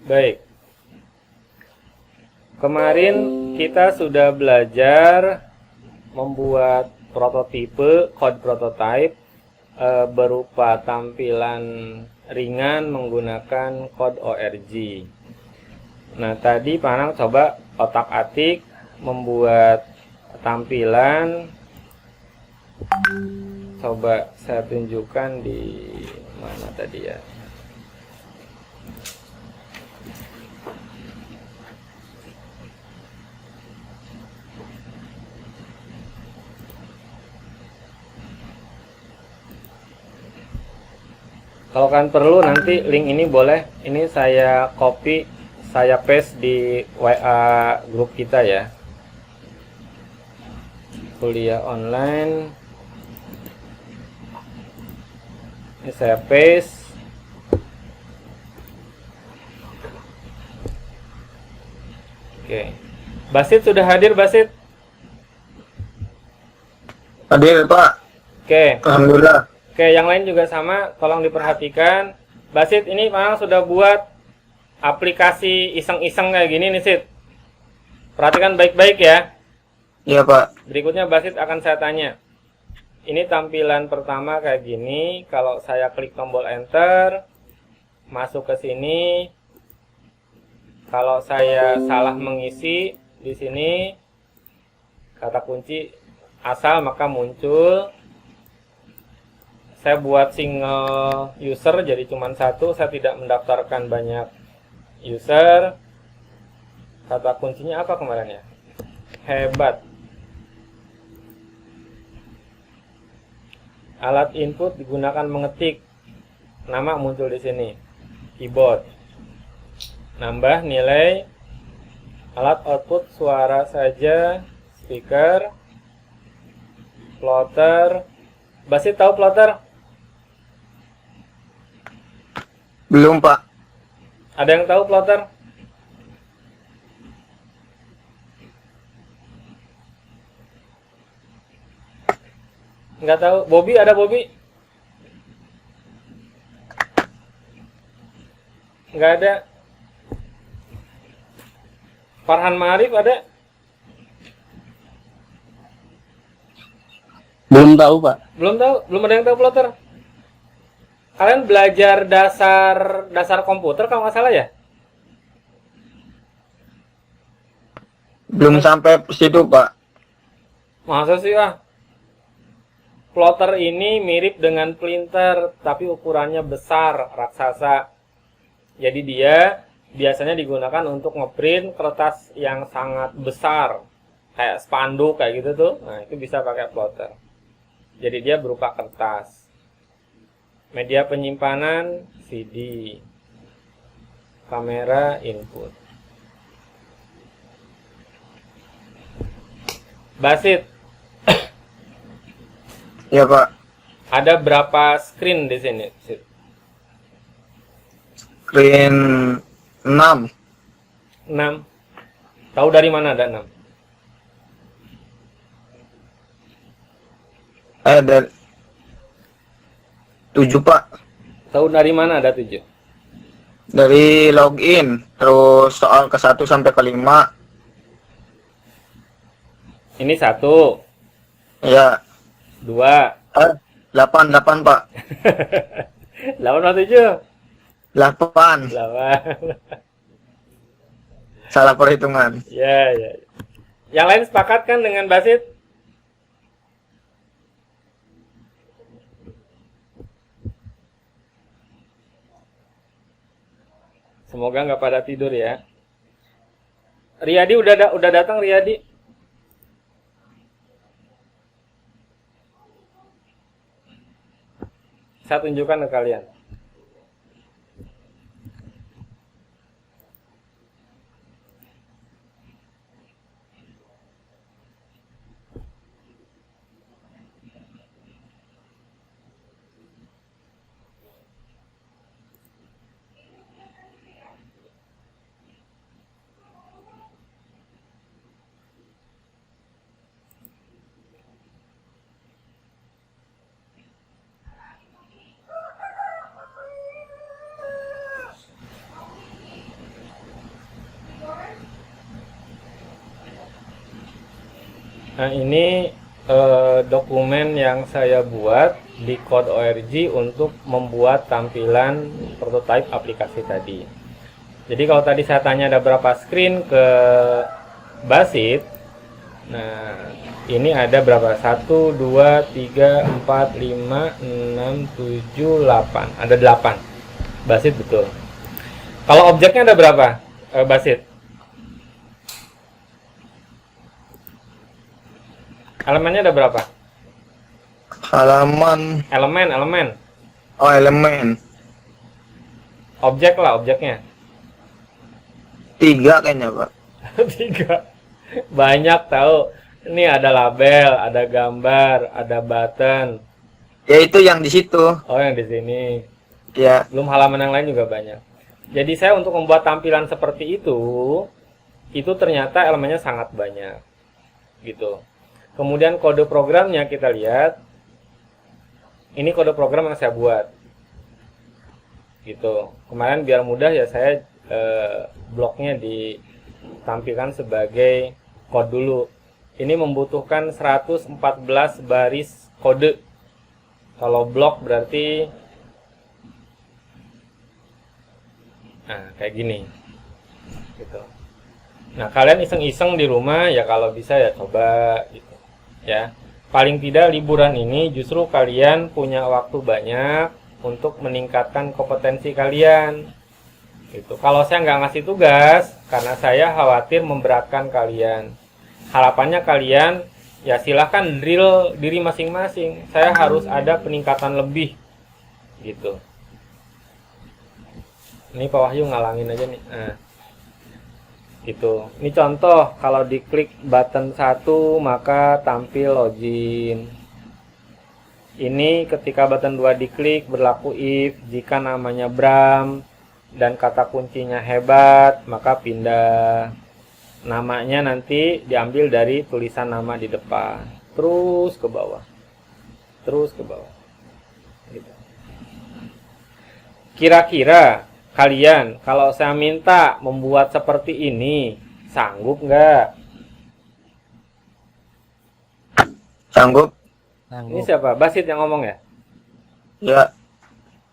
Baik. Kemarin kita sudah belajar membuat prototipe, code prototype berupa tampilan ringan menggunakan code org. Nah, tadi Pak Anang coba otak-atik membuat tampilan. Coba saya tunjukkan di mana tadi ya. Kalau kalian perlu nanti link ini boleh, ini saya copy, saya paste di WA grup kita ya. Kuliah online. Ini saya paste. Oke. Basit sudah hadir, Basit? Hadir, Pak. Oke. Alhamdulillah. Oke, yang lain juga sama, tolong diperhatikan. Basit, ini Pak sudah buat aplikasi iseng-iseng kayak gini nih, Sit. Perhatikan baik-baik ya. Iya, Pak. Berikutnya Basit akan saya tanya. Ini tampilan pertama kayak gini. Kalau saya klik tombol enter, masuk ke sini. Kalau saya salah mengisi di sini kata kunci asal, maka muncul. Saya buat single user jadi cuma satu, saya tidak mendaftarkan banyak user. Kata kuncinya apa kemarin ya? Hebat. Alat input digunakan mengetik. Nama muncul di sini. Keyboard. Nambah nilai. Alat output suara saja, speaker, plotter. Basit tahu plotter? Belum, Pak. Ada yang tahu plotter? Nggak tahu. Bobby, ada Bobby? Nggak ada. Farhan Ma'arif ada? Belum tahu, Pak. Belum tahu? Belum ada yang tahu plotter? Kalian belajar dasar komputer kalau nggak salah ya? Belum sampai situ, Pak. Masa sih ah? Plotter ini mirip dengan printer, tapi ukurannya besar, raksasa. Jadi dia biasanya digunakan untuk ngeprint kertas yang sangat besar, kayak spanduk kayak gitu tuh. Nah, itu bisa pakai plotter. Jadi dia berupa kertas. Media penyimpanan CD. Kamera input. Basit, Iya, Pak. ada berapa screen di sini? Screen 6. 6. Tahu dari mana ada 6? Ada 7, Pak. Tahu dari mana ada 7? Dari login, terus soal ke 1 sampai ke 5. Ini 1, Ya. 2. 8, Pak. 8 atau 7? 8. 8. Salah perhitungan. Ya, ya. Yang lain sepakat kan dengan Basit? Semoga nggak pada tidur ya. Riyadi udah datang Riyadi? Saya tunjukkan ke kalian. Nah, ini dokumen yang saya buat di Code.org untuk membuat tampilan prototipe aplikasi tadi. Jadi kalau tadi saya tanya ada berapa screen ke Basit, nah ini ada berapa? 1, 2, 3, 4, 5, 6, 7, 8. Ada 8. Basit betul. Kalau objeknya ada berapa, Basit? Elemennya ada berapa? Halaman. Elemen. Oh, elemen. Objek lah, objeknya. 3 kayaknya, Pak. 3. Banyak tahu. Ini ada label, ada gambar, ada button. Ya itu yang di situ. Oh, yang di sini. Ya. Belum halaman yang lain juga banyak. Jadi saya untuk membuat tampilan seperti itu ternyata elemennya sangat banyak. Gitu. Kemudian kode programnya kita lihat. Ini kode program yang saya buat. Gitu. Kemarin biar mudah ya saya bloknya ditampilkan sebagai code dulu. Ini membutuhkan 114 baris kode. Kalau blok berarti kayak gini. Gitu. Nah, kalian iseng-iseng di rumah ya kalau bisa ya coba gitu. Ya. Paling tidak liburan ini justru kalian punya waktu banyak untuk meningkatkan kompetensi kalian. Gitu. Kalau saya nggak ngasih tugas, karena saya khawatir memberatkan kalian. Harapannya kalian, ya silahkan drill diri masing-masing. Saya harus ada peningkatan lebih. Gitu. Ini Pak Wahyu ngalangin aja nih. Nah. Gitu. Ini contoh, kalau diklik button 1 maka tampil login. Ini ketika button 2 diklik berlaku if jika namanya Bram dan kata kuncinya hebat, maka pindah. Namanya nanti diambil dari tulisan nama di depan. Terus ke bawah. Terus ke bawah. Gitu. Kira-kira kalian, kalau saya minta membuat seperti ini, sanggup nggak? Sanggup. Ini siapa? Basit yang ngomong ya? Ya.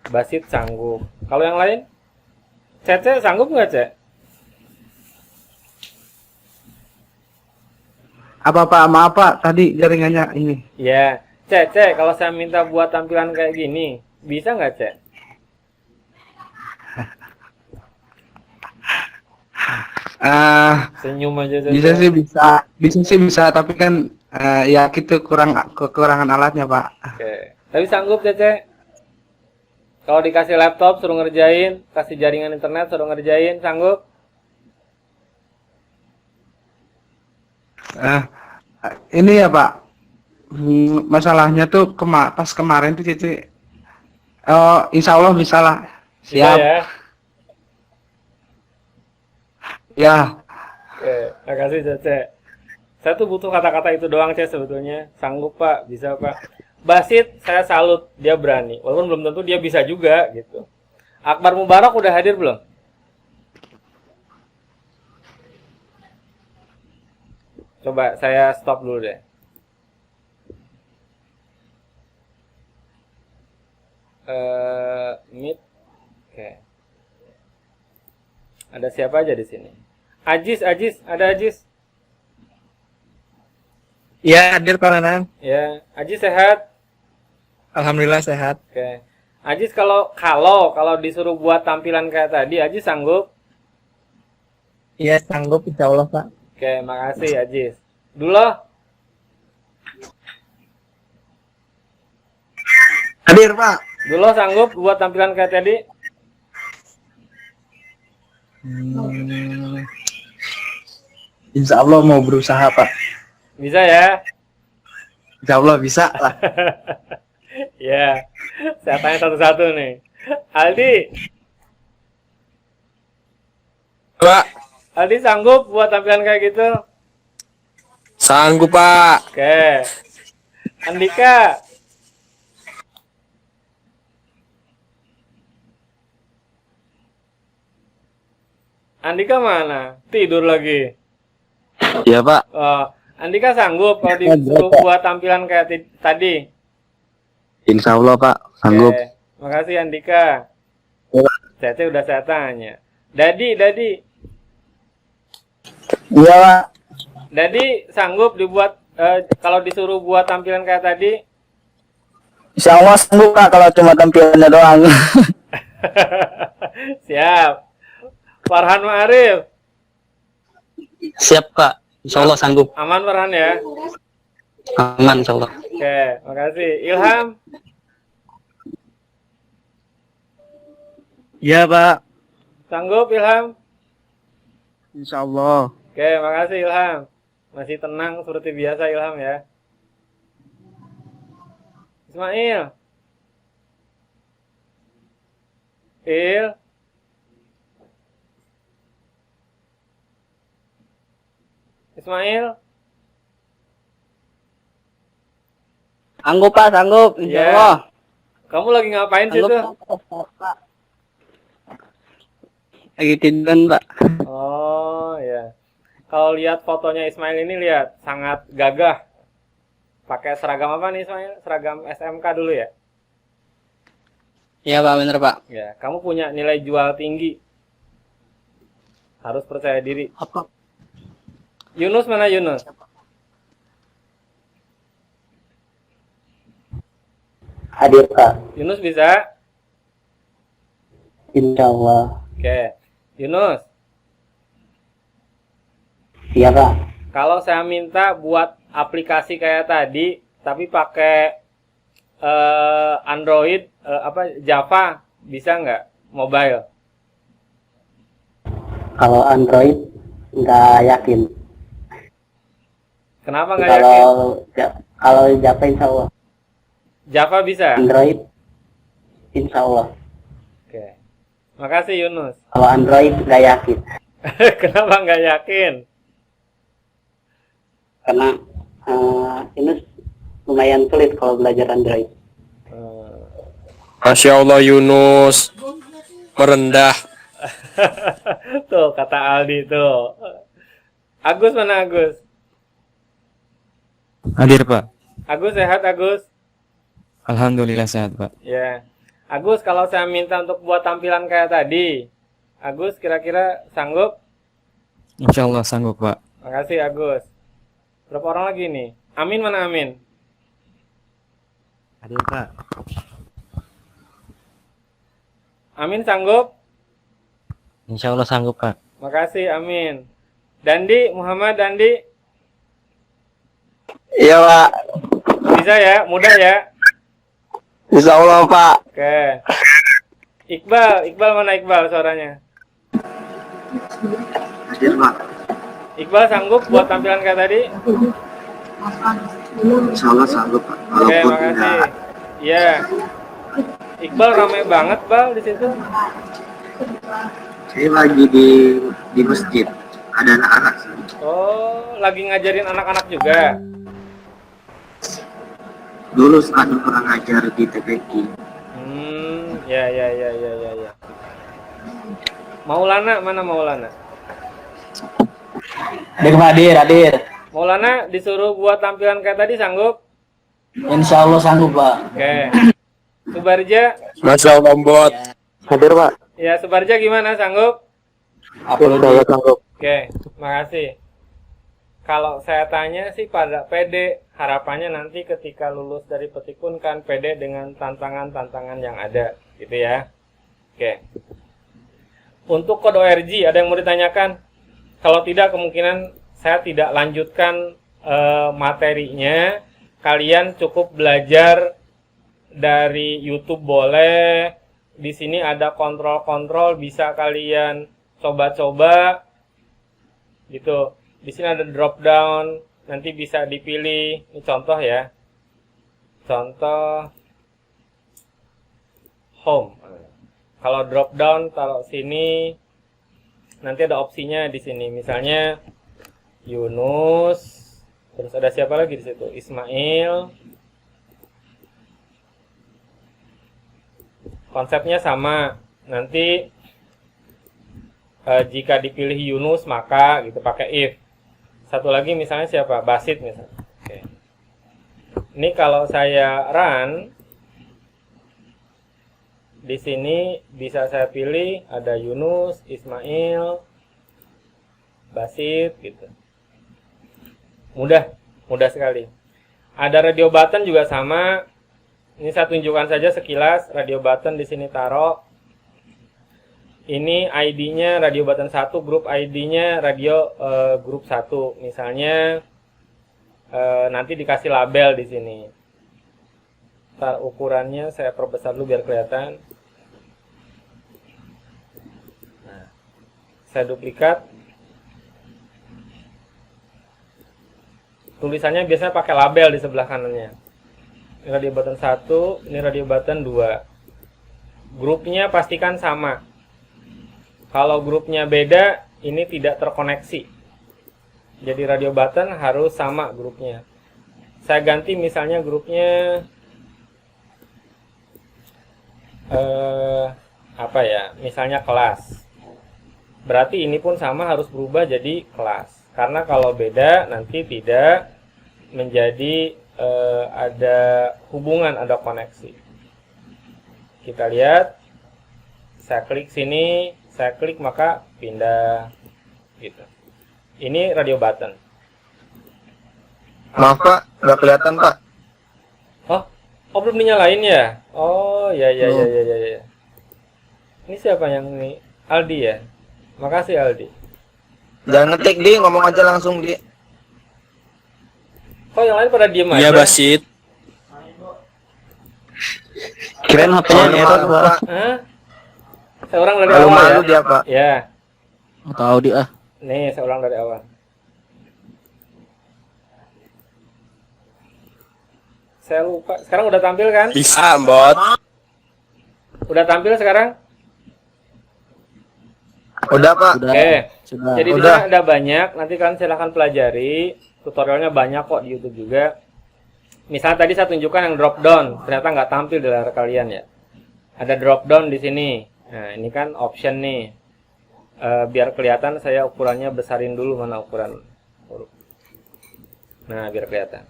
Basit sanggup. Kalau yang lain? Cece sanggup nggak, Cek? Apa Pak, maaf Pak, tadi jaringannya ini. Ya, Cece, kalau saya minta buat tampilan kayak gini, bisa nggak, Cek? Senyum aja, Cece. Bisa sih bisa, tapi kan ya gitu kekurangan alatnya Pak. Oke. Tapi sanggup, Cece? Kalau dikasih laptop suruh ngerjain, kasih jaringan internet suruh ngerjain, sanggup? Ini ya Pak, masalahnya tuh pas kemarin tuh Cici, oh insya Allah bisa lah, Bisa siap. ya? Ya, Oke, makasih Cece. Saya tuh butuh kata-kata itu doang, Cece, sebetulnya. Sanggup, Pak. Bisa, Pak. Basit, saya salut. Dia berani. Walaupun belum tentu dia bisa juga, gitu. Akbar Mubarak udah hadir belum? Coba saya stop dulu deh. Meet. Oke. Ada siapa aja di sini? Ajis, ada Ajis? Ya, hadir Pak Nanang. Ya, Ajis sehat? Alhamdulillah sehat. Oke. Ajis kalau disuruh buat tampilan kayak tadi, Ajis sanggup? Iya, sanggup insya Allah Pak. Oke, makasih Ajis. Dulu, hadir Pak. Dulu sanggup buat tampilan kayak tadi? Insya Allah mau berusaha Pak. Bisa ya? Insya Allah bisa lah. Ya, saya tanya satu-satu nih. Aldi, Pak, Aldi sanggup buat tampilan kayak gitu? sanggup Pak. Oke. Andika, Andika mana? Tidur lagi. Iya Pak. Oh, Andika sanggup kalau disuruh buat tampilan kayak tadi? Insya Allah Pak, sanggup. Oke, makasih Andika. Cece udah saya tanya. Dadi. Iya Pak. Dadi sanggup dibuat kalau disuruh buat tampilan kayak tadi? Insya Allah sanggup Kak kalau cuma tampilannya doang. Siap. Farhan Ma'arif. Siap Kak, insya Allah sanggup. Aman Farhan ya? Aman insya Allah. Oke, makasih. Ilham. Iya Pak. Sanggup Ilham? Insya Allah. Oke, makasih Ilham. Masih tenang seperti biasa Ilham ya. Ismail. Ismail. Sanggup Pak, sanggup. Insya Ya. Allah. Kamu lagi ngapain sih tuh? Lagi tiduran Pak. Oh ya. Kalau lihat fotonya Ismail ini lihat sangat gagah. Pakai seragam apa nih Ismail? Seragam SMK dulu ya? Iya Pak, bener Pak. Ya, kamu punya nilai jual tinggi. Harus percaya diri. Apa? Yunus mana Yunus? Hadir Kak, Yunus bisa? insya Allah. Oke. Yunus, Iya Kak, kalau saya minta buat aplikasi kayak tadi, tapi pakai Android, Java, bisa nggak? Mobile. kalau Android nggak yakin. Kenapa nggak yakin? Kalau Java insya Allah. Java bisa? Android insya Allah. Oke. Makasih Yunus. Kalau Android nggak yakin. Kenapa nggak yakin? Karena ini lumayan sulit kalau belajar Android. Masya Allah Yunus merendah. Tuh kata Aldi tuh. Agus mana Agus? Hadir Pak. Agus sehat Agus? Alhamdulillah sehat Pak. Ya. Agus kalau saya minta untuk buat tampilan kayak tadi, Agus kira-kira sanggup? Insya Allah sanggup Pak. Makasih Agus. Berapa orang lagi nih? Amin mana Amin? Hadir Pak. Amin sanggup? Insya Allah sanggup Pak. Makasih Amin. Dandi, Muhammad Dandi, Iya Pak. bisa ya? Mudah ya? Insya Allah Pak. Oke. Iqbal mana Iqbal suaranya? Hadir Pak. Iqbal sanggup buat tampilan kayak tadi? Insya Allah sanggup Pak. Oke, makasih. Iya. Iqbal ramai banget, Bal, di situ. Saya lagi di masjid. Ada anak-anak. Oh, lagi ngajarin anak-anak juga. Dulu ada orang ngajar di TPQ. Ya. Maulana mana Maulana? Hadir. Maulana disuruh buat tampilan kayak tadi sanggup? Insya Allah sanggup Pak. Oke. Subarja? Masya Allah bot. Hadir Pak. Ya, Subarja gimana sanggup? Insya Allah sanggup. Oke, makasih. Kalau saya tanya sih pada pede, harapannya nanti ketika lulus dari Petikun kan pede dengan tantangan-tantangan yang ada, gitu ya. Oke. Untuk kode ORG ada yang mau ditanyakan? Kalau tidak kemungkinan saya tidak lanjutkan materinya. Kalian cukup belajar dari YouTube boleh. Di sini ada kontrol-kontrol bisa kalian coba-coba gitu. Di sini ada drop down, nanti bisa dipilih. Ini contoh ya. Contoh home. Kalau drop down taruh sini, nanti ada opsinya di sini. Misalnya Yunus, terus ada siapa lagi di situ? Ismail. Konsepnya sama. Nanti jika dipilih Yunus maka gitu pakai if Satu lagi misalnya siapa? Basit misalnya. Oke. Ini kalau saya run, di sini bisa saya pilih ada Yunus, Ismail, Basit gitu. Mudah sekali. Ada radio button juga sama. Ini saya tunjukkan saja sekilas. Radio button di sini taruh. Ini ID-nya radio button 1, grup ID-nya radio grup 1. Misalnya nanti dikasih label di sini. Ntar ukurannya saya perbesar dulu biar kelihatan. Nah, saya duplikat. Tulisannya biasanya pakai label di sebelah kanannya. Ini radio button 1, ini radio button 2. Grupnya pastikan sama. Kalau grupnya beda, ini tidak terkoneksi. Jadi radio button harus sama grupnya. Saya ganti misalnya grupnya apa ya? Misalnya kelas. Berarti ini pun sama harus berubah jadi kelas. Karena kalau beda nanti tidak menjadi ada hubungan, ada koneksi. Kita lihat. Saya klik sini, saya klik maka pindah gitu. Ini radio button. Maaf Pak, nggak kelihatan Pak. Oh belum dinyalain ya? Oh ya. Ini siapa yang ini? Aldi ya? Makasih Aldi. Jangan ngetik di, ngomong aja langsung di. Kok yang lain pada diem aja? Iya Basit. Kirain HP-nya error, Pak. Hah? Saya ulang dari Malu awal malu ya? dia Pak. Ya. Tahu dia. Nih saya ulang dari awal. Saya lupa. Sekarang udah tampil kan? Bisa, Bot. Udah tampil sekarang? Udah Pak. Udah. Oke. Sudah. Jadi di Udah. sana ada banyak. Nanti kalian silahkan pelajari. Tutorialnya banyak kok di YouTube juga. Misalnya tadi saya tunjukkan yang drop down. Ternyata nggak tampil di layar kalian ya. Ada drop down di sini. Nah ini kan option nih. Biar kelihatan saya ukurannya besarin dulu mana ukuran huruf. Nah biar kelihatan.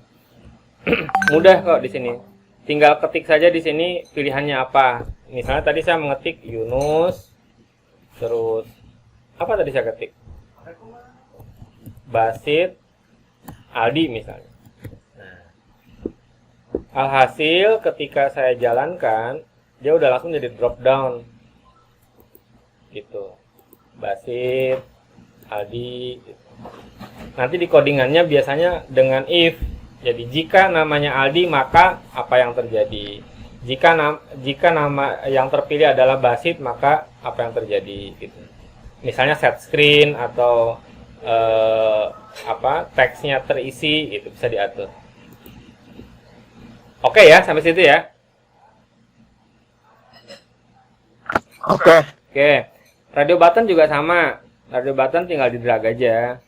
Mudah kok di sini. Tinggal ketik saja di sini pilihannya apa. Misalnya tadi saya mengetik Yunus, terus apa tadi saya ketik? Basit, Aldi misalnya. Nah, alhasil ketika saya jalankan, dia udah langsung jadi drop down. Gitu. Basit, Aldi. Gitu. Nanti di codingannya biasanya dengan if. Jadi jika namanya Aldi maka apa yang terjadi? Jika nama yang terpilih adalah Basit maka apa yang terjadi? Gitu. Misalnya set screen atau teksnya terisi itu bisa diatur. Oke ya sampai situ ya. Oke. Oke. Radio button juga sama. Radio button tinggal di drag aja.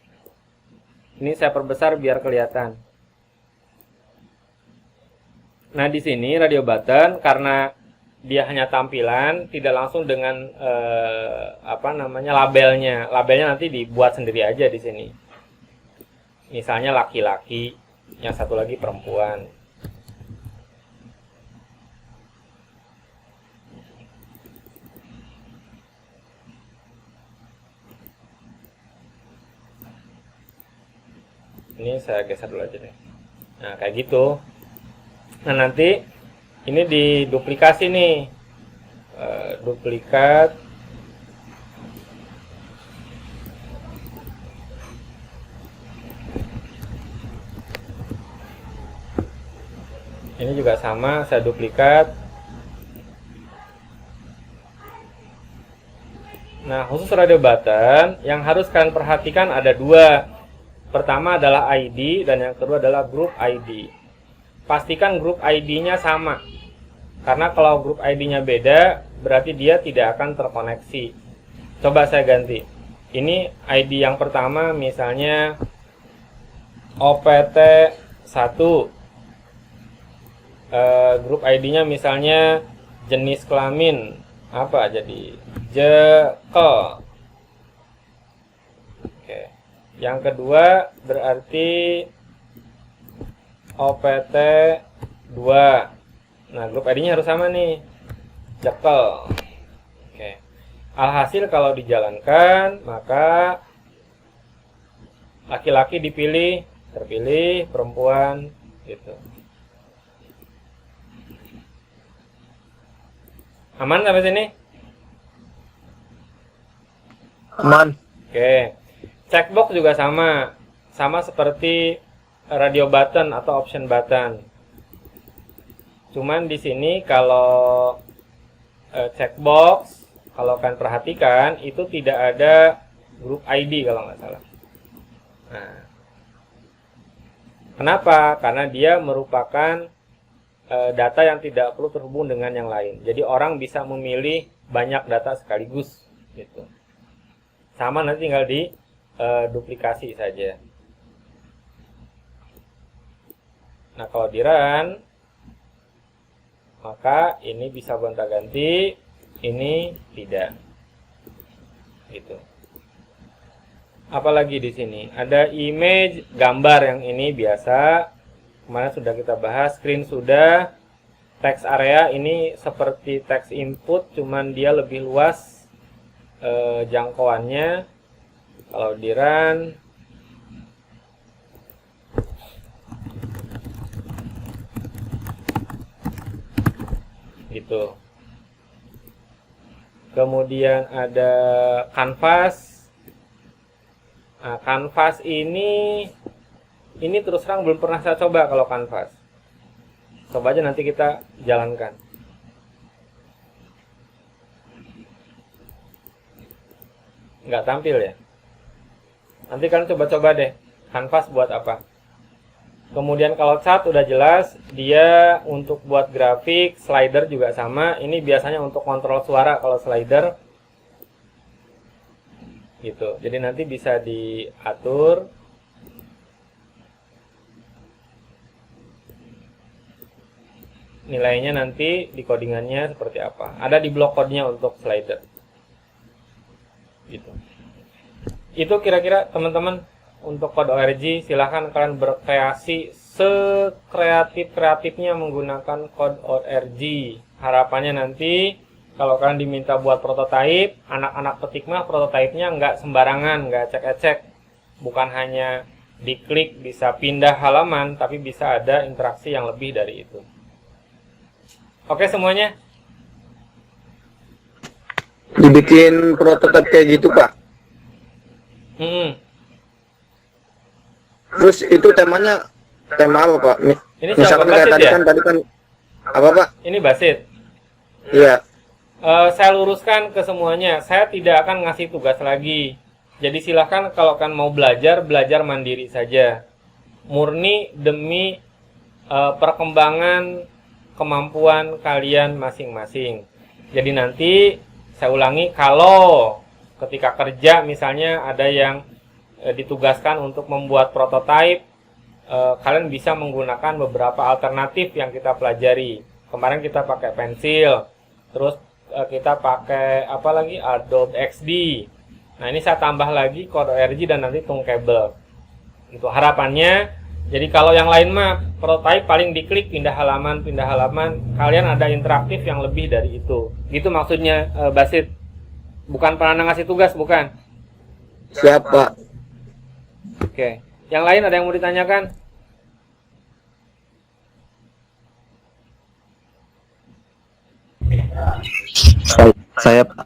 Ini saya perbesar biar kelihatan. Nah, di sini radio button karena dia hanya tampilan, tidak langsung dengan labelnya. Labelnya nanti dibuat sendiri aja di sini. Misalnya laki-laki, yang satu lagi perempuan. Ini saya geser dulu aja deh. Nah, kayak gitu. Nah, nanti ini diduplikasi nih. Duplikat. Ini juga sama, saya duplikat. Nah, khusus radio button, yang harus kalian perhatikan ada dua. Pertama adalah ID, dan yang kedua adalah grup ID. Pastikan grup ID-nya sama. Karena kalau grup ID-nya beda, berarti dia tidak akan terkoneksi. Coba saya ganti. Ini ID yang pertama misalnya OPT1. Grup ID-nya misalnya jenis kelamin. Apa jadi? Jekel. Oke. Yang kedua berarti OPT 2. Nah, grup ID-nya harus sama nih. Jekyll. Oke. Alhasil kalau dijalankan, maka laki-laki dipilih, terpilih, perempuan gitu. Aman sampai sini? Aman. Oke. Checkbox juga sama. Sama seperti radio button atau option button. Cuman di sini kalau checkbox, kalau kalian perhatikan itu tidak ada grup ID kalau nggak salah. Nah, kenapa? Karena dia merupakan data yang tidak perlu terhubung dengan yang lain. Jadi orang bisa memilih banyak data sekaligus gitu. Sama nanti tinggal di duplikasi saja. Nah, kalau di run, maka ini bisa gonta-ganti, ini tidak. Gitu. Apalagi di sini ada image, gambar, yang ini biasa kemarin sudah kita bahas. Screen sudah. Text area ini seperti text input, cuman dia lebih luas jangkauannya. Kalau di run, gitu. Kemudian ada canvas. Nah, canvas ini terus terang belum pernah saya coba kalau canvas. Coba aja nanti kita jalankan. Nggak tampil ya. Nanti kalian coba-coba deh. Canvas buat apa. Kemudian kalau chart udah jelas. Dia untuk buat grafik. Slider juga sama. Ini biasanya untuk kontrol suara kalau slider. Gitu. Jadi nanti bisa diatur. Nilainya nanti di codingannya seperti apa. Ada di blok code-nya untuk slider. Gitu. Itu kira-kira teman-teman untuk Code.org. Silahkan kalian berkreasi sekreatif-kreatifnya menggunakan Code.org. Harapannya nanti kalau kalian diminta buat prototipe, anak-anak petik mah prototipenya nggak sembarangan, nggak ecek-ecek. Bukan hanya diklik bisa pindah halaman, tapi bisa ada interaksi yang lebih dari itu. Oke semuanya? Dibikin prototipe kayak gitu, Pak. Terus itu temanya tema apa, Pak? Ini Misalkan siapa, kayak Basit tadi ya? kan apa, Pak? Ini Basit. Iya. Saya luruskan ke semuanya. Saya tidak akan ngasih tugas lagi. Jadi silahkan kalau kan mau belajar, belajar mandiri saja. Murni demi perkembangan kemampuan kalian masing-masing. Jadi nanti saya ulangi, kalau ketika kerja misalnya ada yang ditugaskan untuk membuat prototipe, kalian bisa menggunakan beberapa alternatif yang kita pelajari. Kemarin kita pakai pensil, terus kita pakai apa lagi, Adobe XD. Nah ini saya tambah lagi Code.org dan nanti Thunkable. Itu harapannya. Jadi kalau yang lain mah prototype paling diklik pindah halaman, kalian ada interaktif yang lebih dari itu. Gitu maksudnya, Basit. Bukan pernah ngasih tugas, bukan? Siap, Pak. Oke. Yang lain ada yang mau ditanyakan? Saya Pak.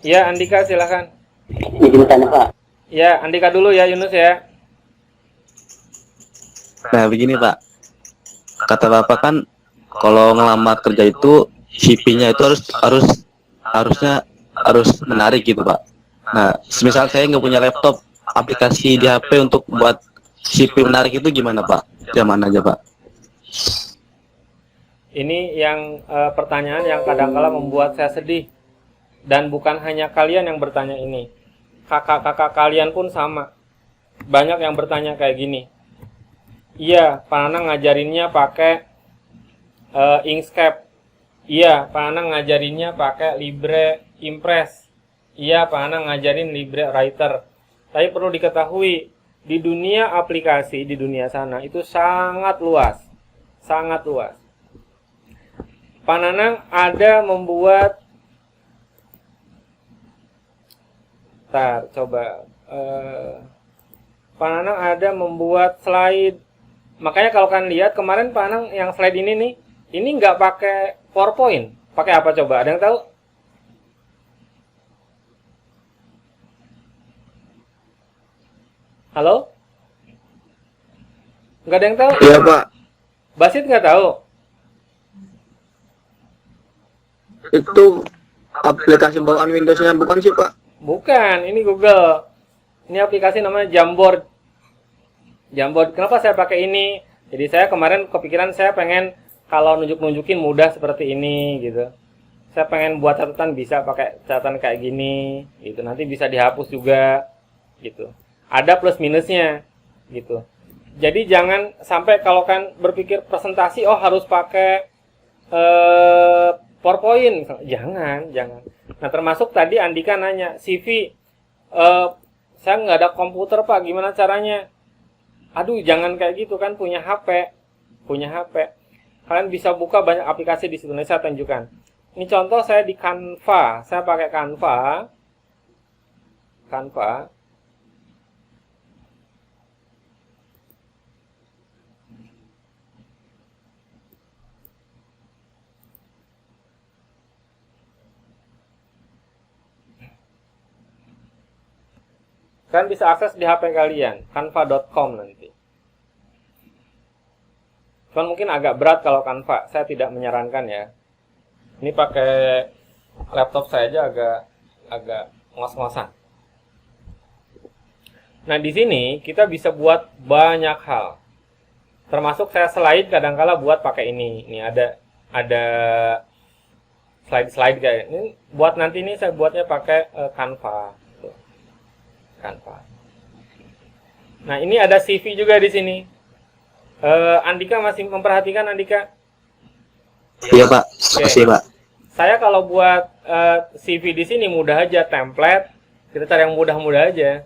Ya, Andika silakan. Izin tanya Pak. Ya, Andika dulu ya, Yunus ya. Nah begini Pak, kata Bapak kan kalau ngelamar kerja itu CV-nya itu harus menarik gitu Pak. Nah, semisal saya nggak punya laptop, aplikasi di HP untuk buat CV menarik itu gimana Pak? Zaman aja Pak. Ini yang pertanyaan yang kadang-kala membuat saya sedih. Dan bukan hanya kalian yang bertanya ini. Kakak-kakak kalian pun sama. Banyak yang bertanya kayak gini. Iya, Pak Nanang ngajarinnya pakai Inkscape. Iya, Pak Nanang ngajarinnya pakai Libre Impress. Iya, Pak Nanang ngajarin Libre Writer. Tapi perlu diketahui, di dunia aplikasi, di dunia sana itu sangat luas. Sangat luas. Pak Nanang ada membuat coba Pak Nanang ada membuat slide. Makanya kalau kalian lihat kemarin Pak Nanang yang slide ini nih, ini nggak pakai PowerPoint. Pakai apa coba? Ada yang tahu? Halo? Nggak ada yang tahu? Iya Pak, Basit nggak tahu? itu aplikasi bawaan Windows-nya bukan sih Pak? Bukan, ini Google. Ini aplikasi namanya Jamboard. Jamboard. Kenapa saya pakai ini? Jadi saya kemarin kepikiran saya pengen kalau nunjukin mudah seperti ini gitu. Saya pengen buat catatan bisa pakai catatan kayak gini gitu. Nanti bisa dihapus juga gitu. Ada plus minusnya gitu. Jadi jangan sampai kalau kan berpikir presentasi harus pakai PowerPoint. Jangan. Nah, termasuk tadi Andika nanya, CV saya nggak ada komputer Pak, gimana caranya? Aduh, jangan kayak gitu kan, punya HP. Kalian bisa buka banyak aplikasi di situ. Nanti saya tunjukkan. Ini contoh saya di Canva. Saya pakai Canva. Kalian bisa akses di HP kalian, canva.com nanti. Cuman mungkin agak berat kalau Canva, saya tidak menyarankan ya. Ini pakai laptop saya aja agak ngos-ngosan. Nah, di sini kita bisa buat banyak hal. Termasuk saya slide kadang-kala buat pakai ini. Ini ada slide kayak ini. Buat nanti ini saya buatnya pakai Canva. Nah, ini ada CV juga di sini. Andika masih memperhatikan, Andika? Iya Pak, Oke. makasih Pak. Saya kalau buat CV di sini mudah aja, template. Kita cari yang mudah-mudah aja.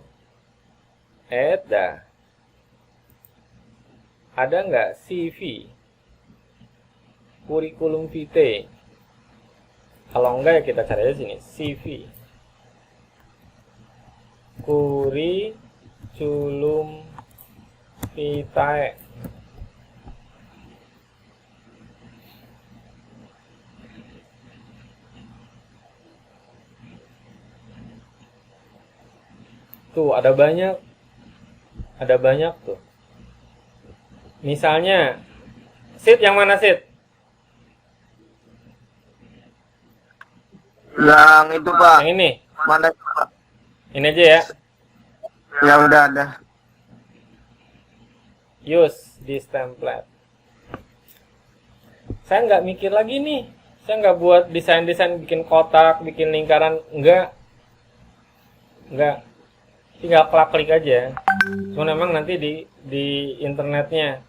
Ada nggak CV? Kurikulum vitae. Kalau enggak ya kita cari aja sini, CV. Kurikulum vitae. Tuh, ada banyak tuh. Misalnya, Sid yang mana Sid? Yang itu Pak, Yang ini. mana Pak? Ini aja ya. Yang udah ada. Use this template. Saya nggak mikir lagi nih. Saya nggak buat desain-desain bikin kotak, bikin lingkaran. Enggak. Tinggal klik aja. Cuma memang nanti di internetnya.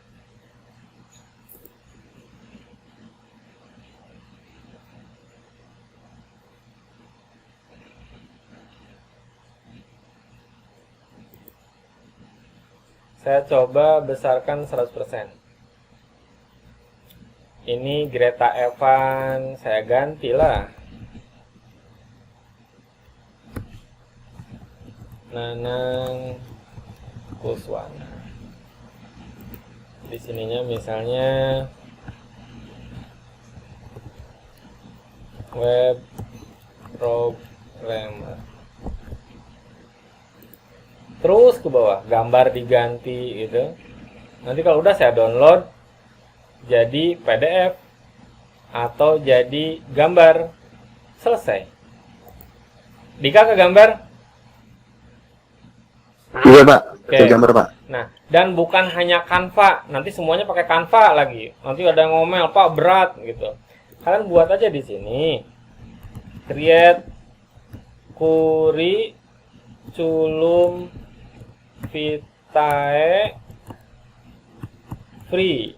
Saya coba besarkan 100%. Ini Greta Evan, saya gantilah. Nanang Kuswana. Di sininya misalnya web programmer. Terus ke bawah, gambar diganti gitu. Nanti kalau udah saya download jadi PDF atau jadi gambar. Selesai. Dika ke gambar? Iya Pak, Oke. Itu gambar Pak. Nah, dan bukan hanya Canva, nanti semuanya pakai Canva lagi. Nanti ada yang ngomel, Pak berat gitu. Kalian buat aja di sini. Create kurikulum vitae free.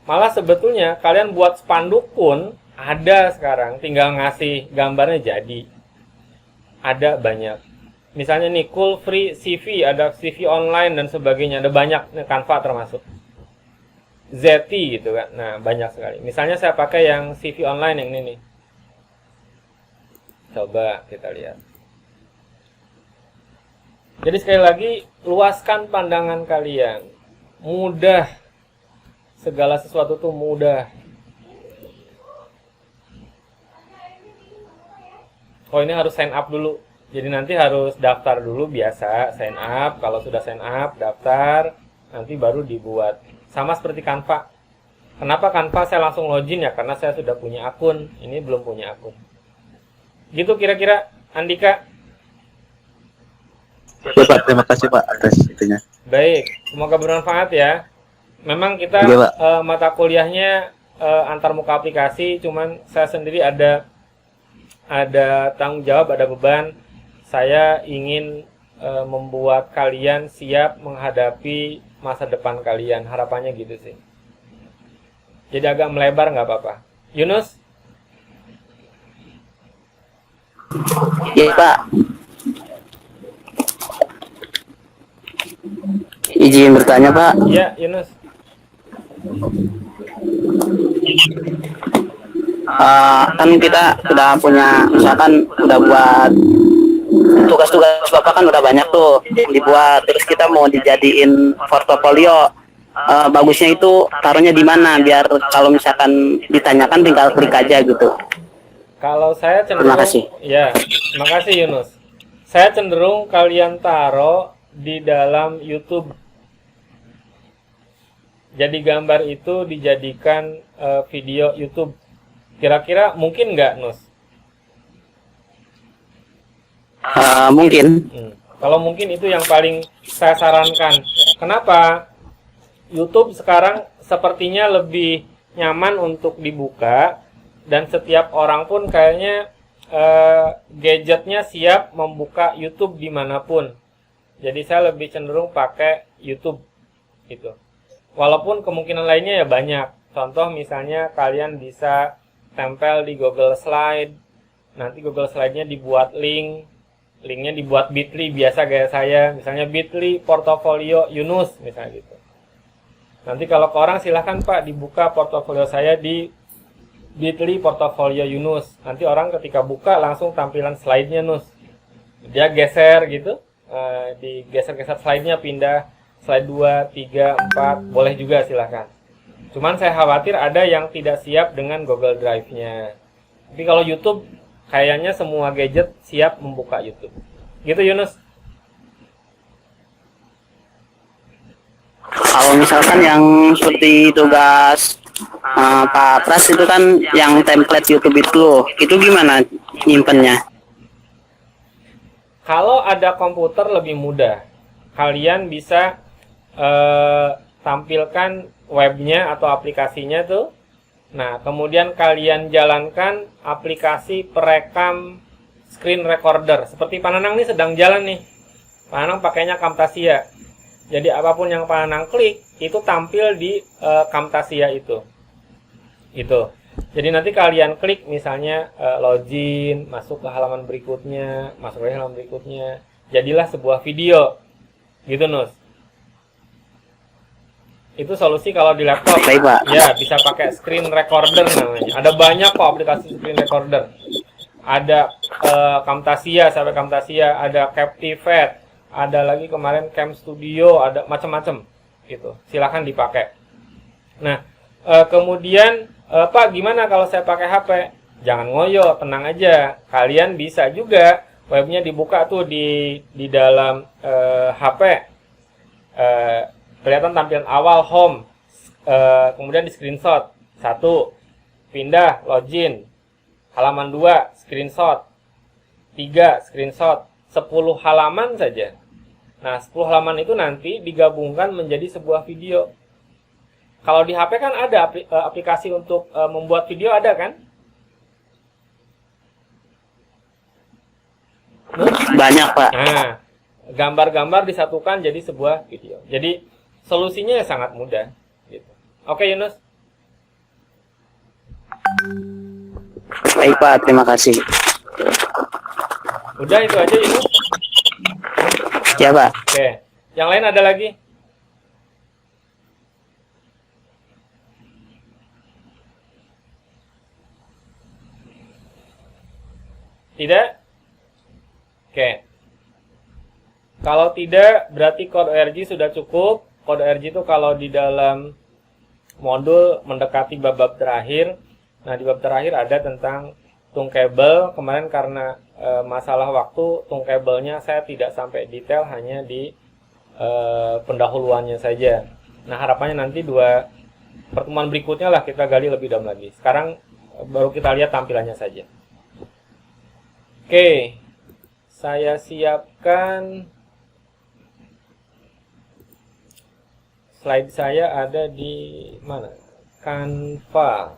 Malah sebetulnya kalian buat spanduk pun ada sekarang, tinggal ngasih gambarnya jadi. Ada banyak. Misalnya nih, cool free CV, ada CV online dan sebagainya, ada banyak, Canva termasuk. Zeti gitu kan. Nah, banyak sekali. Misalnya saya pakai yang CV online yang ini nih. Coba kita lihat. Jadi sekali lagi, luaskan pandangan kalian. Mudah. Segala sesuatu tuh mudah. Oh, ini harus sign up dulu. Jadi nanti harus daftar dulu biasa, sign up. Kalau sudah sign up, daftar, nanti baru dibuat. Sama seperti Canva. Kenapa Canva saya langsung login ya? Karena saya sudah punya akun. Ini belum punya akun. Gitu kira-kira, Andika. Ya Pak, terima kasih Pak atas itunya. Baik, semoga bermanfaat ya. Memang kita Oke, Pak. Mata kuliahnya antar muka aplikasi, cuman saya sendiri ada tanggung jawab, ada beban. Saya ingin membuat kalian siap menghadapi masa depan kalian. Harapannya gitu sih. Jadi agak melebar nggak apa-apa. Yunus? Iya Pak. Izin bertanya Pak. Ya, Yunus. Kan kita udah punya, misalkan udah buat tugas-tugas Bapak kan udah banyak tuh yang dibuat. Terus kita mau dijadiin portofolio. Bagusnya itu taruhnya di mana biar kalau misalkan ditanyakan tinggal klik aja gitu. Kalau saya cenderung, Terima kasih. ya, makasih Yunus. Saya cenderung kalian taruh di dalam YouTube. Jadi gambar itu dijadikan video YouTube. Kira-kira mungkin nggak, Nus? Mungkin. Kalau mungkin itu yang paling saya sarankan. Kenapa? YouTube sekarang sepertinya lebih nyaman untuk dibuka. Dan setiap orang pun kayaknya gadgetnya siap membuka YouTube dimanapun. Jadi saya lebih cenderung pakai YouTube gitu. Walaupun kemungkinan lainnya ya banyak. Contoh misalnya kalian bisa tempel di Google Slide. Nanti Google Slide-nya dibuat link. Linknya dibuat Bitly biasa kayak saya. Misalnya Bitly portofolio Yunus misalnya gitu. Nanti kalau ke orang silahkan Pak dibuka portofolio saya di Bitly portofolio Yunus. Nanti orang ketika buka langsung tampilan slide-nya Nus. Dia geser gitu. Digeser-geser slide-nya, pindah slide 2, 3, 4. Boleh juga silahkan. Cuman saya khawatir ada yang tidak siap dengan Google Drive-nya. Tapi kalau YouTube kayaknya semua gadget siap membuka YouTube. Gitu Yunus. Kalau misalkan yang seperti tugas Pak Pras itu kan yang template YouTube itu gimana nyimpennya? Kalau ada komputer lebih mudah. Kalian bisa tampilkan webnya atau aplikasinya tuh. Nah, kemudian kalian jalankan aplikasi perekam screen recorder. Seperti Pak Nanang nih sedang jalan nih. Pak Nanang pakainya Camtasia. Jadi apapun yang Pak Nanang klik, itu tampil di Camtasia itu. Gitu. Jadi nanti kalian klik misalnya login, masuk ke halaman berikutnya, masuk ke halaman berikutnya. Jadilah sebuah video. Gitu, Nus. Itu solusi kalau di laptop. Baik, Pak. Ya, bisa pakai screen recorder namanya. Ada banyak kok aplikasi screen recorder. Ada Camtasia sampai Camtasia, ada Captivate, ada lagi kemarin Cam Studio, ada macam-macam gitu. Silakan dipakai. Nah, kemudian Pak, gimana kalau saya pakai HP? Jangan ngoyo, tenang aja. Kalian bisa juga webnya dibuka tuh di dalam HP. Kelihatan tampilan awal home, kemudian di screenshot 1, pindah login, halaman 2 screenshot, 3 screenshot, 10 halaman saja. Nah, 10 halaman itu nanti digabungkan menjadi sebuah video. Kalau di HP kan ada aplikasi untuk membuat video, ada kan? Banyak Pak. Nah, gambar-gambar disatukan jadi sebuah video. Jadi solusinya ya sangat mudah. Gitu. Oke Yunus. Baik Pak, terima kasih. Udah itu aja Yunus. Ya, Pak. Oke. Yang lain ada lagi? Tidak? Oke. Kalau tidak, berarti kode ORG sudah cukup. Kode ORG itu kalau di dalam modul mendekati bab-bab terakhir. Nah, di bab terakhir ada tentang tungkable. Kemarin karena masalah waktu, tungkable-nya saya tidak sampai detail, hanya di pendahuluannya saja. Nah, harapannya nanti dua pertemuan berikutnya lah kita gali lebih dalam lagi. Sekarang baru kita lihat tampilannya saja. Oke, saya siapkan slide saya ada di mana? Canva.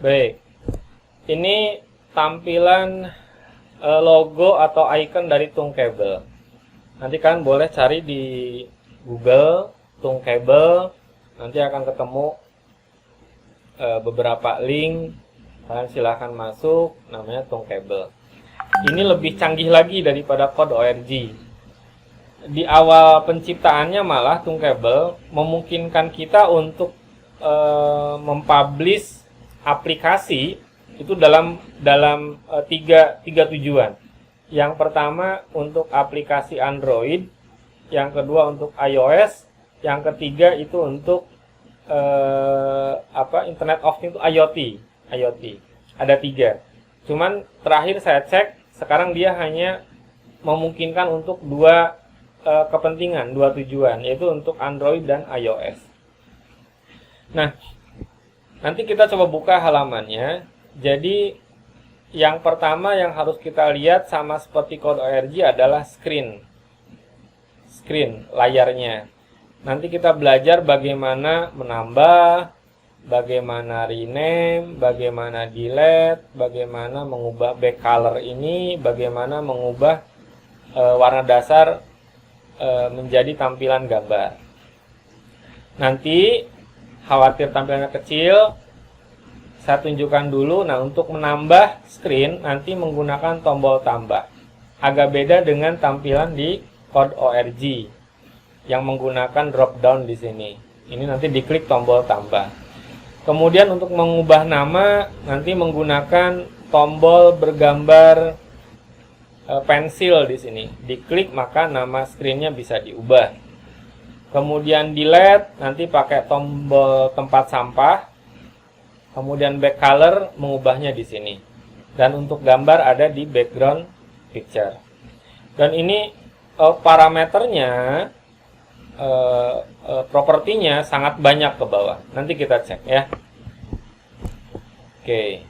Baik, ini tampilan logo atau icon dari Tungkable. Nanti kalian boleh cari di Google Tungkable, nanti akan ketemu beberapa link. Kalian silahkan masuk, namanya Tungkable. Ini lebih canggih lagi daripada Code ORG. Di awal penciptaannya malah Tungkable memungkinkan kita untuk mempublish aplikasi itu dalam tiga tujuan. Yang pertama untuk aplikasi Android, yang kedua untuk iOS, yang ketiga itu untuk Internet of Things, IoT. Ada 3. Cuman terakhir saya cek, sekarang dia hanya memungkinkan untuk 2 kepentingan, 2 tujuan, yaitu untuk Android dan iOS. Nah, nanti kita coba buka halamannya. Jadi yang pertama yang harus kita lihat sama seperti Code ORG adalah screen layarnya. Nanti kita belajar bagaimana menambah, bagaimana rename, bagaimana delete, bagaimana mengubah back color ini, bagaimana mengubah warna dasar menjadi tampilan gambar. Nanti khawatir tampilannya kecil, saya tunjukkan dulu. Nah, untuk menambah screen nanti menggunakan tombol tambah. Agak beda dengan tampilan di Code ORG yang menggunakan drop down di sini. Ini nanti diklik tombol tambah. Kemudian untuk mengubah nama nanti menggunakan tombol bergambar pensil di sini. Diklik maka nama screennya bisa diubah. Kemudian delete nanti pakai tombol tempat sampah. Kemudian back color mengubahnya di sini. Dan untuk gambar ada di background picture. Dan ini parameternya, propertinya sangat banyak ke bawah. Nanti kita cek ya. Oke.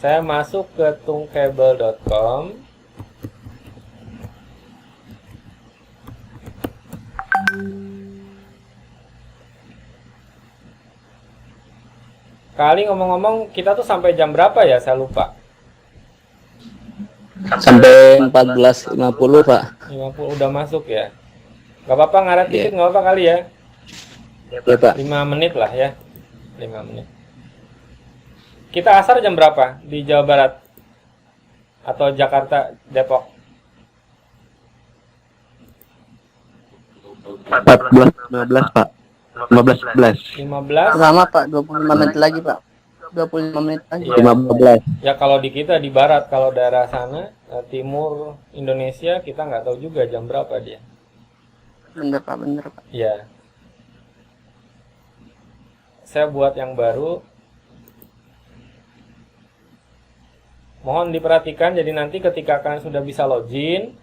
Saya masuk ke tungkable.com. Kali ngomong-ngomong, kita tuh sampai jam berapa ya? Saya lupa. Sampai 14.50, Pak. 50 udah masuk ya. Gak apa-apa, ngaret dikit nggak apa-apa kali ya. Ya, Pak. 5 menit lah ya. 5 menit. Kita asar jam berapa di Jawa Barat? Atau Jakarta, Depok? 15, Pak. 15. 15? Lama, Pak. 25 menit lagi, Pak. 25 menit lagi. 15. Ya kalau di kita di barat, kalau daerah sana timur Indonesia kita nggak tahu juga jam berapa dia. Bener, Pak. Bener, Pak. Ya. Saya buat yang baru. Mohon diperhatikan, jadi nanti ketika kalian sudah bisa login,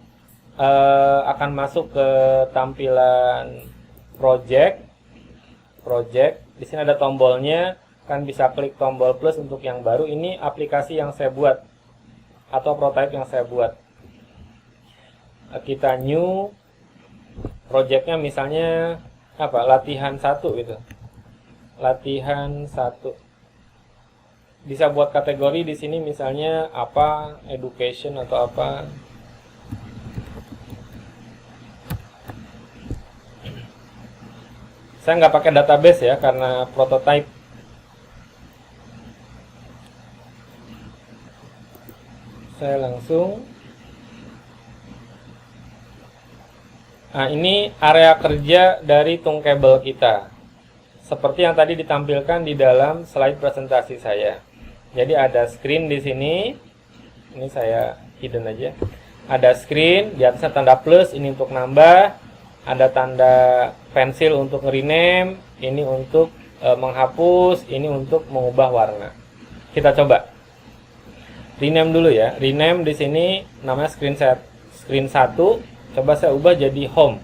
akan masuk ke tampilan project. Di sini ada tombolnya, kan bisa klik tombol plus untuk yang baru. Ini aplikasi yang saya buat atau prototype yang saya buat. Kita new projectnya misalnya apa? Latihan 1 gitu. Latihan 1. Bisa buat kategori di sini misalnya apa, education atau apa. Saya nggak pakai database ya karena prototype. Saya langsung. Nah, ini area kerja dari Tungkabel kita. Seperti yang tadi ditampilkan di dalam slide presentasi saya. Jadi ada screen di sini. Ini saya hidden aja. Ada screen, di atasnya tanda plus, ini untuk nambah. Ada tanda pensil untuk rename, ini untuk menghapus, ini untuk mengubah warna. Kita coba. Rename dulu ya. Rename di sini namanya screen 1. Coba saya ubah jadi home.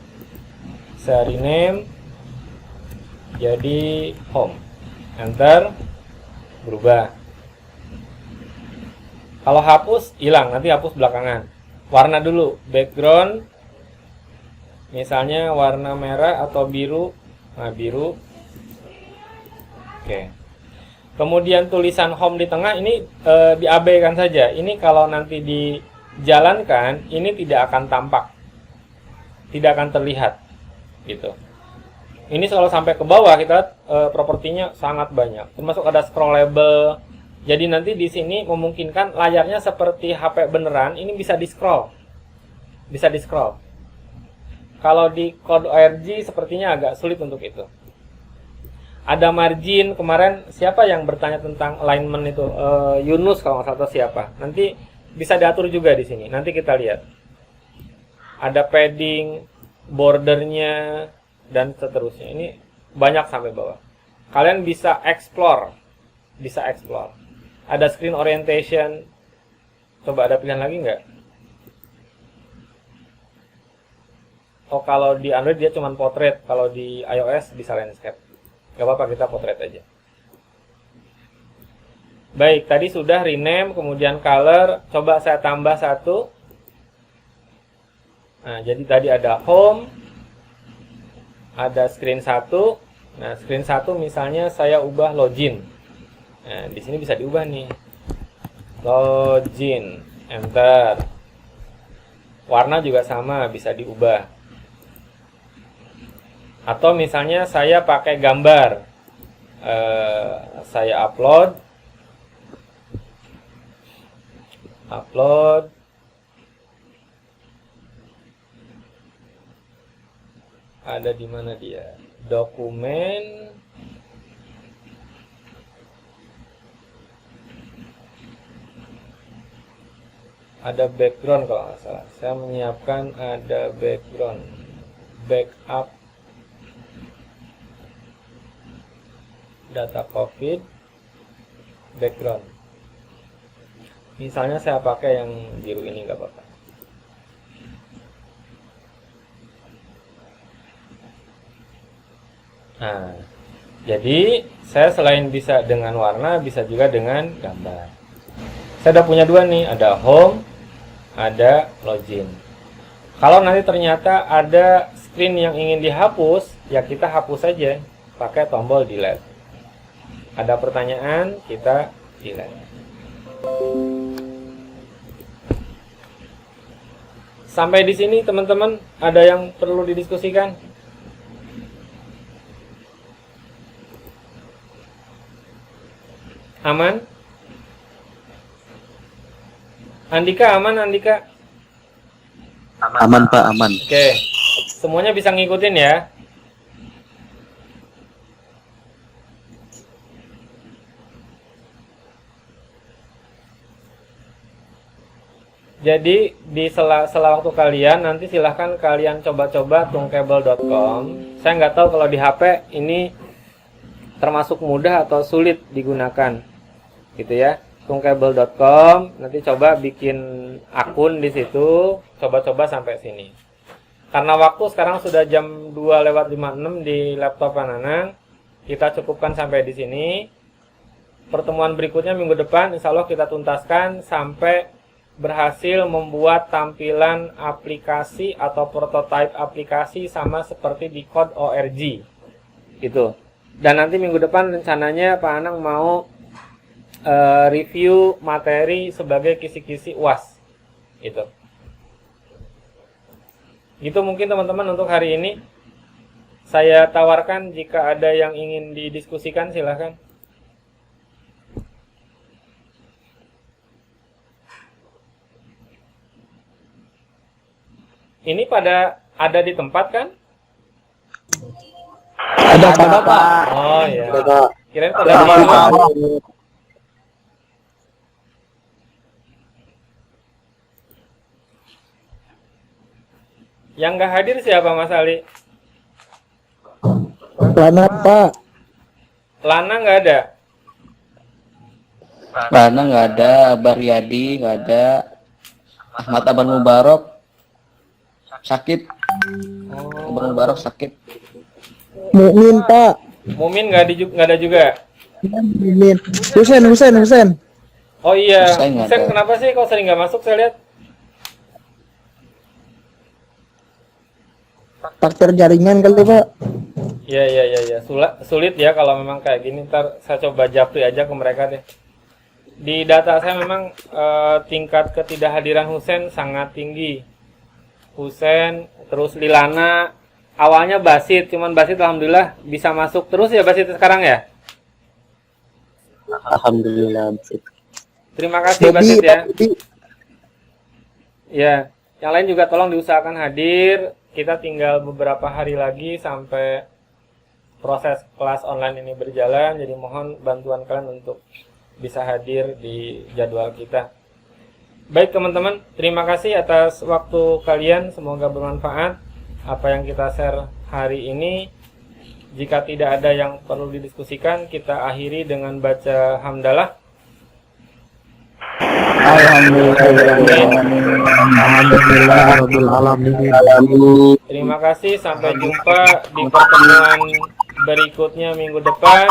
Saya rename jadi home. Enter. Berubah. Kalau hapus, hilang. Nanti hapus belakangan. Warna dulu. Background. Misalnya warna merah atau biru. Nah, biru. Oke. Kemudian tulisan home di tengah ini diabaikan saja. Ini kalau nanti dijalankan, ini tidak akan tampak. Tidak akan terlihat. Gitu. Ini kalau sampai ke bawah kita propertinya sangat banyak. Termasuk ada scrollable. Jadi nanti di sini memungkinkan layarnya seperti HP beneran, ini bisa di-scroll. Bisa di-scroll. Kalau di Code ORG sepertinya agak sulit untuk itu. Ada margin, kemarin siapa yang bertanya tentang alignment itu? Yunus kalau nggak salah atau siapa. Nanti bisa diatur juga di sini. Nanti kita lihat. Ada padding, bordernya, dan seterusnya. Ini banyak sampai bawah. Kalian bisa explore. Bisa explore. Ada screen orientation. Coba ada pilihan lagi nggak? Oh, kalau di Android dia cuma portrait, kalau di iOS bisa landscape. Gak apa-apa, kita portrait aja. Baik, tadi sudah rename, kemudian color. Coba saya tambah satu. Nah, jadi tadi ada home, ada screen 1. Nah, screen 1 misalnya saya ubah login. Nah, di sini bisa diubah nih. Login, enter. Warna juga sama, bisa diubah. Atau misalnya saya pakai gambar, saya upload, ada di mana dia? Dokumen, ada background kalau nggak salah. Saya menyiapkan ada background, backup. Data COVID background. Misalnya saya pakai yang biru ini nggak apa-apa. Nah, jadi saya selain bisa dengan warna, bisa juga dengan gambar. Saya udah punya dua nih, ada home, ada login. Kalau nanti ternyata ada screen yang ingin dihapus, ya kita hapus saja pakai tombol delete. Ada pertanyaan, kita delete. Sampai di sini teman-teman, ada yang perlu didiskusikan? Aman? Andika aman, Andika? Aman Pak, aman. Oke. Semuanya bisa ngikutin ya. Jadi di sela waktu kalian nanti silahkan kalian coba-coba tungkabel.com. Saya nggak tahu kalau di HP ini termasuk mudah atau sulit digunakan, gitu ya. tungkebel.com. Nanti coba bikin akun di situ, coba-coba sampai sini. Karena waktu sekarang sudah jam 2:56 di laptop Anang, kita cukupkan sampai di sini. Pertemuan berikutnya minggu depan, insya Allah kita tuntaskan sampai berhasil membuat tampilan aplikasi atau prototipe aplikasi sama seperti di Code.org gitu. Dan nanti minggu depan rencananya Pak Anang mau review materi sebagai kisi-kisi UAS gitu. Gitu mungkin teman-teman untuk hari ini. Saya tawarkan jika ada yang ingin didiskusikan silahkan. Ini pada ada di tempat kan? Ada Pak. Oh ya. Kirain pada di luar. Yang nggak hadir siapa Mas Ali? Lana Pak. Lana nggak ada. Lana nggak ada, Baryadi nggak ada, Ahmad Aban Mubarok sakit. Aban Mubarok sakit. Mukmin Pak. Mumin nggak ada juga. Mukmin. Husen. Oh iya. Husein nggak Husein ada. kenapa sih kok sering nggak masuk saya lihat? Faktor jaringan kali Pak. Iya. Sulit ya kalau memang kayak gini. Ntar saya coba japri aja ke mereka deh. Di data saya memang tingkat ketidakhadiran Husein sangat tinggi. Husein, terus Lilana, awalnya Basit, cuman Basit alhamdulillah bisa masuk terus ya Basit sekarang ya. Alhamdulillah. Terima kasih Basit ya. Ya, yang lain juga tolong diusahakan hadir. Kita tinggal beberapa hari lagi sampai proses kelas online ini berjalan. Jadi mohon bantuan kalian untuk bisa hadir di jadwal kita. Baik teman-teman, terima kasih atas waktu kalian. Semoga bermanfaat apa yang kita share hari ini. Jika tidak ada yang perlu didiskusikan, kita akhiri dengan baca hamdalah. Terima kasih, sampai jumpa di pertemuan berikutnya minggu depan.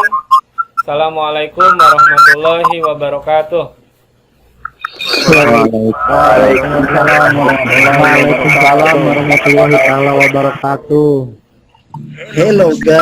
Assalamualaikum warahmatullahi wabarakatuh. Waalaikumsalam warahmatullahi wabarakatuh. Hello guys.